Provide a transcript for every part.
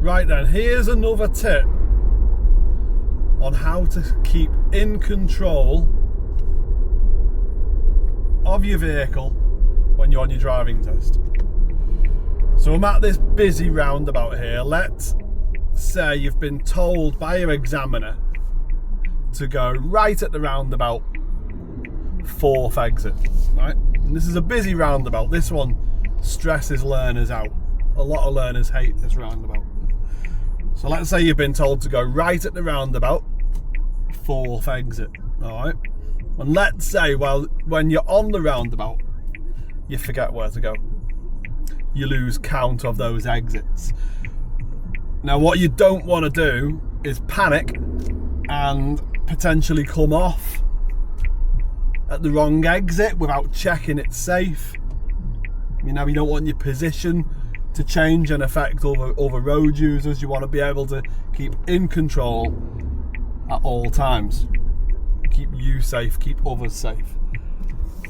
Right then, here's another tip on how to keep in control of your vehicle when you're on your driving test. So I'm at this busy roundabout here. Let's say you've been told by your examiner to go right at the roundabout, 4th exit, right? And this is a busy roundabout. This one stresses learners out. A lot of learners hate this roundabout. So let's say you've been told to go right at the roundabout, 4th exit, all right? And let's say, well, when you're on the roundabout, you forget where to go. You lose count of those exits. Now, what you don't want to do is panic and potentially come off at the wrong exit without checking it's safe. You know, you don't want your position to change and affect other road users. You want to be able to keep in control at all times. Keep you safe, keep others safe.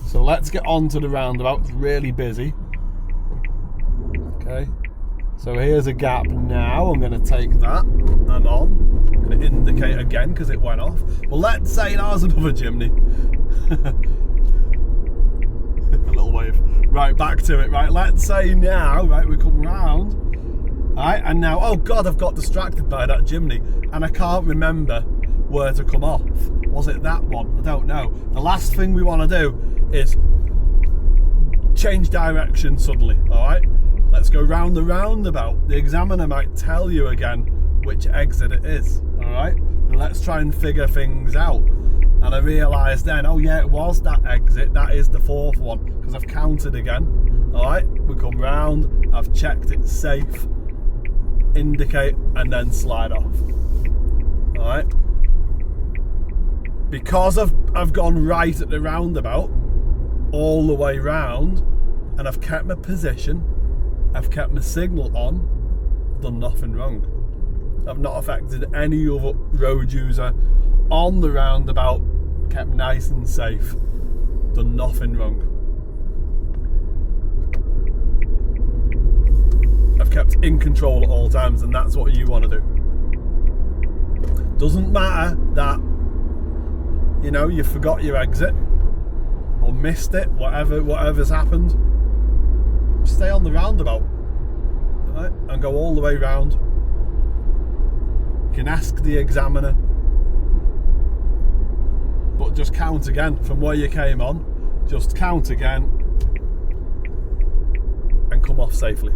So let's get on to the roundabout. It's really busy. Okay, so here's a gap now. I'm going to take that. I'm on. I'm going to indicate again because it went off. Well, let's say that was another chimney. A little wave. Right, back to it. Right, let's say now, right, we come round. Right, and now, oh God, I've got distracted by that chimney and I can't remember where to come off. Was it that one? I don't know. The last thing we want to do is change direction suddenly, all right? Let's go round the roundabout. The examiner might tell you again which exit it is, all right? And let's try and figure things out. And I realised then, oh yeah, it was that exit. That is the 4th one, because I've counted again, all right? We come round, I've checked it's safe, indicate, and then slide off, all right? Because I've gone right at the roundabout all the way round and I've kept my position, I've kept my signal on, I've done nothing wrong. I've not affected any other road user on the roundabout, kept nice and safe, done nothing wrong. I've kept in control at all times, and that's what you want to do. Doesn't matter that, you know, you forgot your exit or missed it, whatever's happened. Stay on the roundabout, right, and go all the way round. You can ask the examiner, but just count again from where you came on. Just count again and come off safely.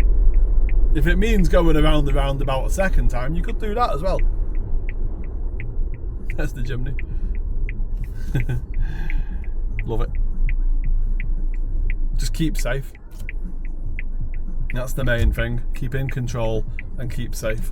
If it means going around the roundabout a second time, you could do that as well. That's the chimney. Love it. Just keep safe. That's the main thing. Keep in control and keep safe.